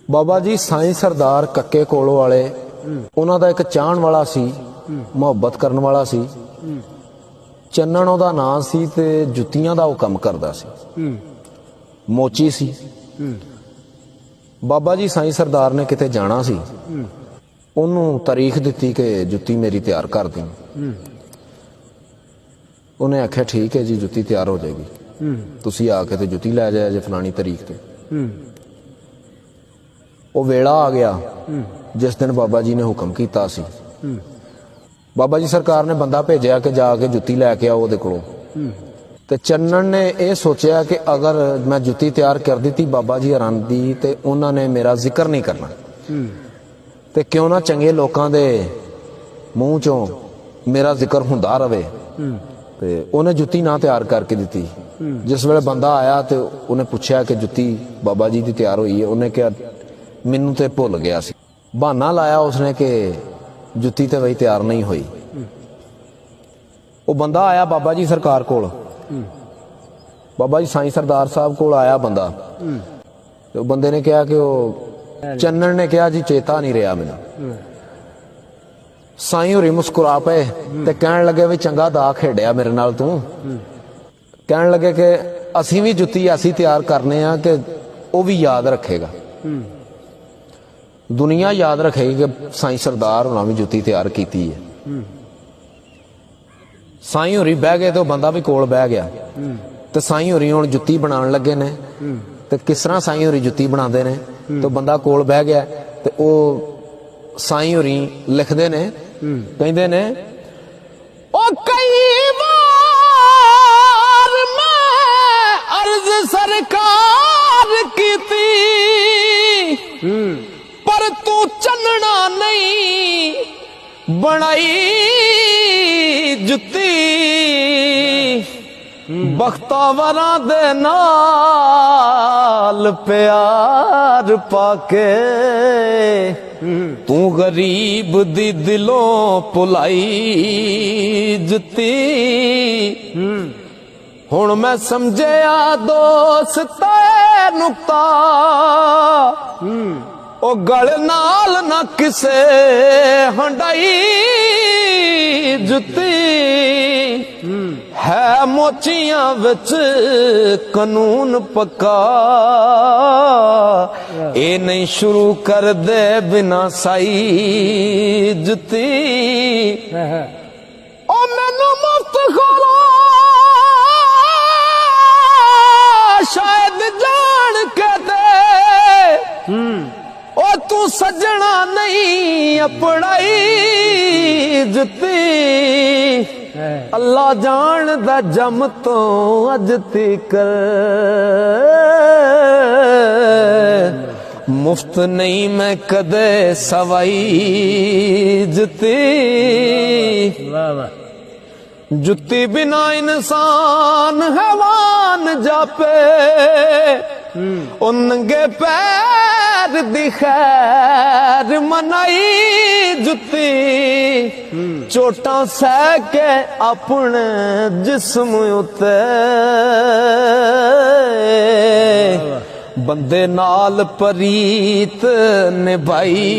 बाबा जी साईं सरदार कक्के कोलो वाले उन्हां दा एक चाहण वाला सी, मुहब्बत करन वाला सी। चन्नण ओहदा नां सी ते जुत्तियां दा ओह काम करदा सी, मोची सी। बाबा जी साईं सरदार ने किते जाना सी, ओनू तारीख दिती कि जुत्ती मेरी तैयार कर दी। उन्हें आख्या ठीक है जी, जुत्ती तैयार हो जाएगी, तुसी आके ते जुत्ती लै जाया जे फलानी तारीख ते। वो वेला आ गया जिस दिन बाबा जी ने हुक्म किया सी। बाबा जी सरकार ने बंदा भेजा कि जाके जुत्ती लैके आओ ओहदे कोलों। ते चन्नन ने यह सोचा कि अगर मैं जुत्ती तैयार कर दी बाबा जी हरान दी ते उन्होंने मेरा जिक्र नहीं करना, ते क्यों ना चंगे लोगों के मूँह चों मेरा जिक्र हुंदा रवे। ते उन्हें जुत्ती ना तैयार करके दी। जिस वेले बंदा आया तो उन्हें पूछा कि जुत्ती बाबा जी की तैयार हुई है। उन्हें कहा मैनू तो भुल गया सी। बहाना लाया उसने कि जुत्ती तो बई तैयार नहीं हुई। वो बंदा आया बाबा जी सरकार कोल, बाबा जी साईं सरदार साहब कोल आया बंदा। तो बंदे ने कहा कि वो चन्नन ने कहा जी चेता नहीं रहा मैनू। साईं होरी मुस्कुरा पे ते कहन लगे भी चंगा दा खेडिया मेरे नाल तू। कहन लगे कि असी भी जुत्ती ऐसी तैयार करने आ कि वो भी याद रखेगा, दुनिया याद रखेगी कि साईं सरदार होना भी जुत्ती तैयार की है। साईं होरी बह गए तो बंदा भी कोल बह गया। तो साईं होरी हुण जुत्ती बनाने लगे ने। तो किस तरह साईं होरी जुत्ती बनाते ने, तो बंदा कोल बह गया। तो वो साईं होरी लिखते ने, कहते ने ओ कई बार मैं अर्ज सरकार की थी, पर तू चन्नना नहीं बनाई जुत्ती। बख्तावरां दे नाल प्यार पाके तू गरीब दी दिलों पुलाई जुत्ती। हुण मैं समझया दोस्त नुक्ता, ओ गल नाल ना किसे हंडाई जुत्ती। है मोचियां विच कानून पक्का, ए नहीं शुरू कर दे बिना साई जुत्ती। ओ मैनू मुफ्त खोला शायद जान के दे, ओ तू सजना नहीं अपनाई जुत्ती। अल्लाह जान दा जम तो अज तिकर मुफ्त नहीं मैं कदे सवाई जुत्ती। जुत्ती बिना इंसान हैवान जापे, ओ नंगे पैर दी खैर मनाई जुत्ती। चोटां सह के अपने जिस्म उते बंदे नाल परीत निभाई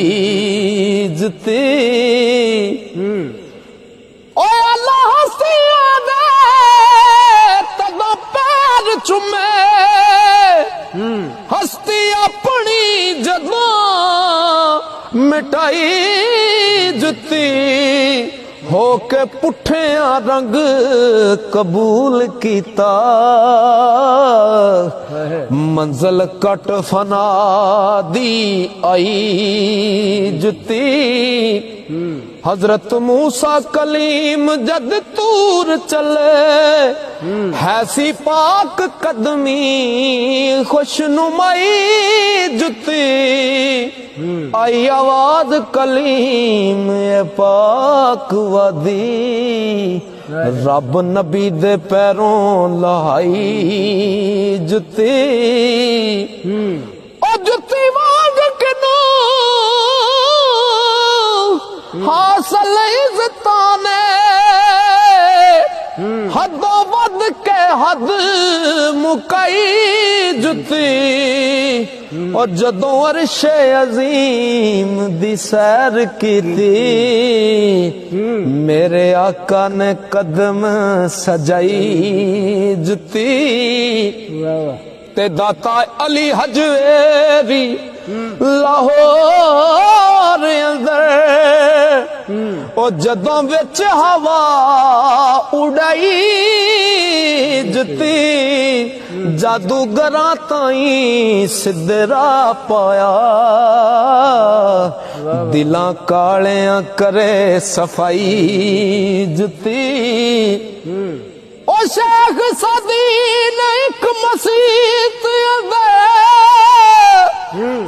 जुत्ती। ओ अल्लाह हस्तियां दे तदों पैर चुमे, हस्ती अपनी जदों मिटाई जुत्ती। होके पुठिया रंग कबूल कीता, मंजिल कट फना दी आई जुत्ती। हजरत मूसा कलीम जद तूर चले, हैसी पाक कदमी खुशनुमाई जुत्ती। आई आवाज कलीम ए पाक वादी, रब नबी दे पैरों लहाई जुत्ती। ओ जुत्ती वांग किनू हासिल इज्जतां ने, हदों वध के हद मुकाई जुत्ती। और जदों अरशे अजीम दी सैर कीती मेरे आका ने कदम सजाई जुती ते दाता अली हजवेरी लाहौर अंदर ओ जदों विच हवा उड़ाई जुती जादूगरां ताई सिद्धरा पाया दिलां कालियां करे सफाई जुती ओ शेख सदीन एक मसीत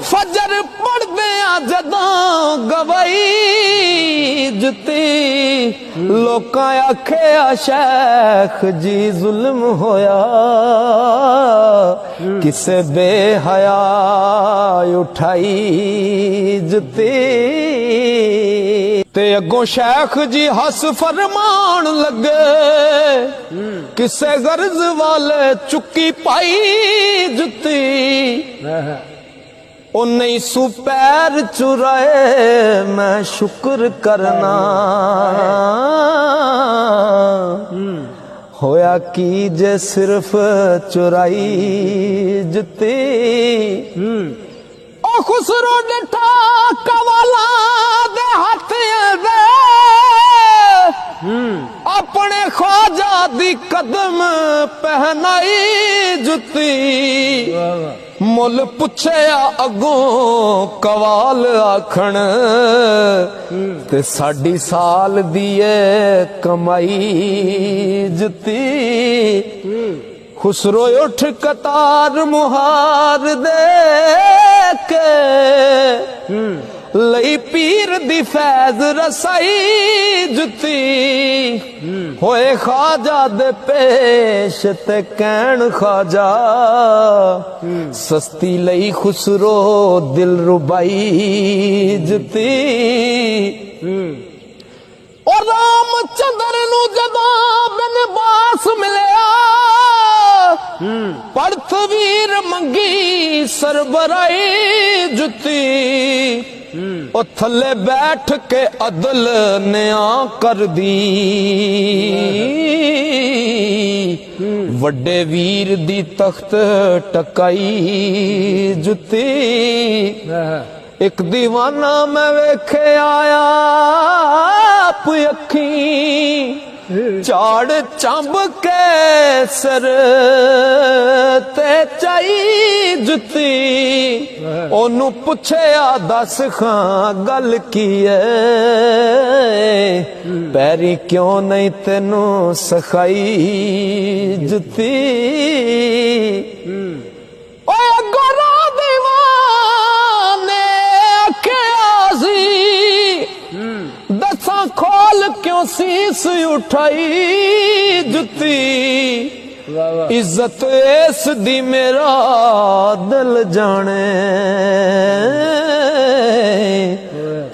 फजर पढ़दे जदों गवाई जुती लोकां आखिया शेख जी जुल्म होया किसे बेहया उठाई जुती ते अगों शेख जी हस फरमान लगे किसे गर्ज वाले चुकी पाई जुती ओ नहीं सू पैर चुराए मैं शुक्र करना होया की जे सिर्फ चुराई जुती ओ खुसरो डिठा कवाला दे हाथ दे अपने ख्वाजा दी कदम पहनाई जुती मुल पुछया अगों कवाल आखण ते साडी साल दिए कमाई जुती खुसरो उठ कतार मुहार दे के लई पीर दी फैज रसाई जुती होए ख्वाजा दे पेश ते कहण ख्वाजा सस्ती लई खुसरो दिल रुबाई जुती और रामचंद्र नू जदों बिन बास मिलिया पड़थ वीर मंगी सरबराई जुती ओ थले बैठ के अदल न्या कर दी वड्डे वीर दी तख्त टकाई जुती एक दीवाना मैं वेखे आया अखी चाड़ चंब के सर ते चाई जुती ओनू पुछया दस खां गल की है पैरी क्यों नहीं तेनू सखाई जुती ओए गोरा दीवाने आख्या सी दसा खोल क्यों सीस उठाई जुती इज्जत इस दी मेरा दिल जाने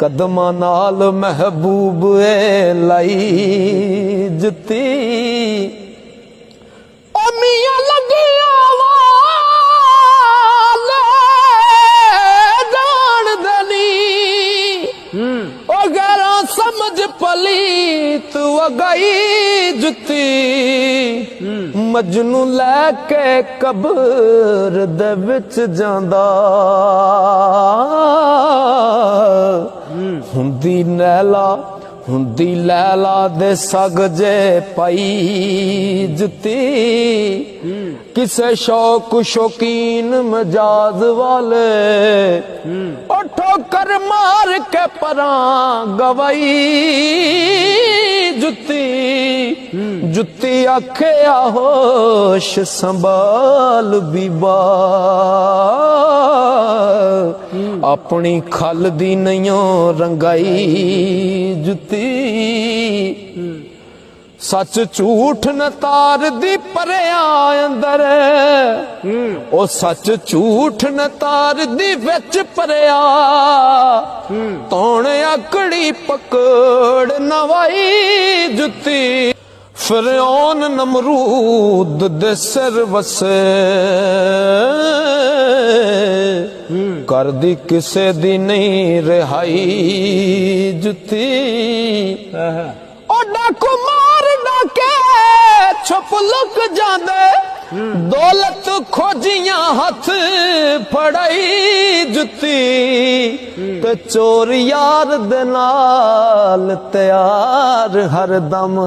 कदमा नाल महबूब लाई जुती ओ मियां लगिया वाले जान दनी ओ गैरा समझ पलीत वगाई जुती मजनू लैके कब्र दे विच जांदा हुंदी लैला दे सग जे पाई जुती किसे शौक शौकीन मजाज वाले ठोकर मार के परां गवाई जुती आख्या होश संभाल बीबा अपनी खल दी नैयों रंगाई जुती सच झूठ न तार दी परेया अंदर ओ सच झूठ न तार दी विच परेया तौण आकड़ी पकड़ नवाई जुती फिरौन नमरूद दे सिर वसे ਕਰਦੀ ਕਿਸੇ ਦੀ ਨਹੀਂ ਰਿਹਾਈ ਜੁੱਤੀ ਉਹ ਡਾਕੂ ਮਾਰ ਡਾਕੇ ਛੁਪ ਲੁਕ ਜਾਂਦੇ ਦੌਲਤ ਖੋਜੀਆਂ ਹੱਥ ਫੜਾਈ ਜੁੱਤੀ ਤੇ ਚੋਰ ਯਾਰ ਦੇ ਨਾਲ ਤਿਆਰ ਹਰਦਮ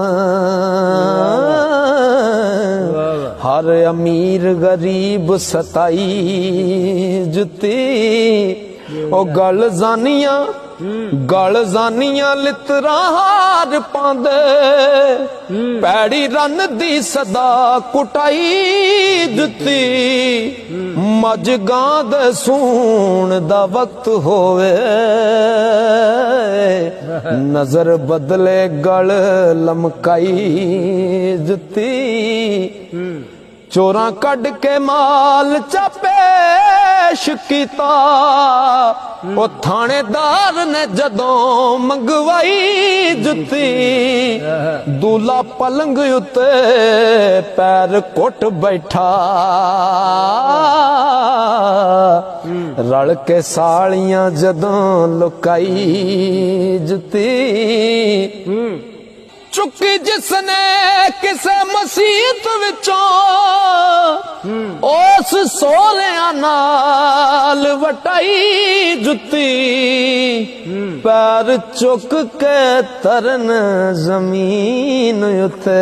ਹਰ ਅਮੀਰ ਗਰੀਬ ਸਤਾਈ ਜੁੱਤੀ ਉਹ ਗਲ ਜਾਨੀਆਂ ਲਿਤਰਾਂ ਹਾਰ ਪਾਉਂਦੇ ਪੈੜੀ ਰੰਨ ਦੀ ਸਦਾ ਕੁਟਾਈ ਜੁੱਤੀ ਮੱਝ ਗਾਂ ਦੇ ਸੂਣ ਦਾ ਵਕਤ ਹੋਵੇ ਨਜ਼ਰ ਬਦਲੇ ਗਲ ਲਮਕਾਈ ਜੁੱਤੀ ਚੋਰਾਂ ਕੱਢ ਕੇ ਮਾਲ ਚਾ ਪੇਸ਼ ਕੀਤਾ ਉਹ ਥਾਣੇਦਾਰ ਨੇ ਜਦੋਂ ਮੰਗਵਾਈ ਜੁੱਤੀ ਦੂਲਾ ਪਲੰਗ ਉੱਤੇ ਪੈਰ ਘੁੱਟ ਬੈਠਾ ਰਲ ਕੇ ਸਾਲੀਆਂ ਜਦੋਂ ਲੁਕਾਈ ਜੁੱਤੀ ਚੁੱਕੀ ਜਿਸਨੇ ਕਿਸੇ ਮਸੀਤ ਵਿੱਚੋਂ ਉਸ ਸੋਹਣਿਆਂ ਨਾਲ ਵਟਾਈ ਜੁੱਤੀ ਪੈਰ ਚੁੱਕ ਕੇ ਤਰਨ ਜ਼ਮੀਨ ਉੱਤੇ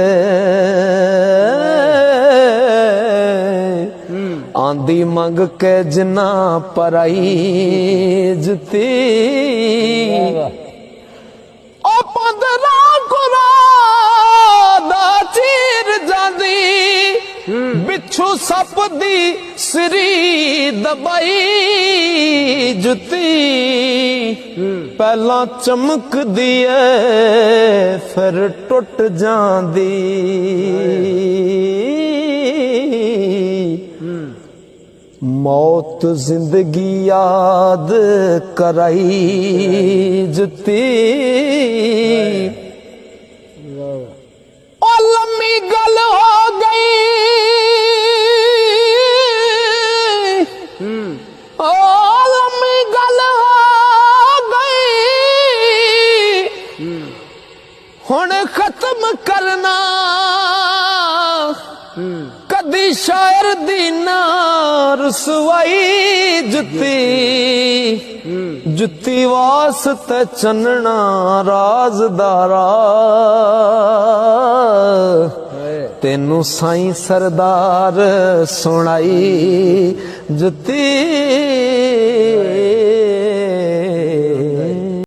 ਆਂਦੀ ਮੰਗ ਕੇ ਜਿੰਨਾ ਪਰਾਈ ਜੁੱਤੀ ਉਹ 15 ਗੁਰਾ ਦਾ ਚੀਰ ਜਾਂਦੀ ਬਿੱਛੂ ਸੱਪ ਦੀ ਸਰੀ ਦਬਾਈ ਜੁੱਤੀ ਪਹਿਲਾਂ ਚਮਕਦੀ ਏ ਫਿਰ ਟੁੱਟ ਜਾਂਦੀ मौत जिंदगी याद कराई जुती ओ लम्मी गल हो गई ओ लम्मी गल हो गई हुण खत्म करना कदी शायर दी ना रसवाई जुत्ती वास्ते चन्ना राजदारा तेनू साईं सरदार सुनाई जुत्ती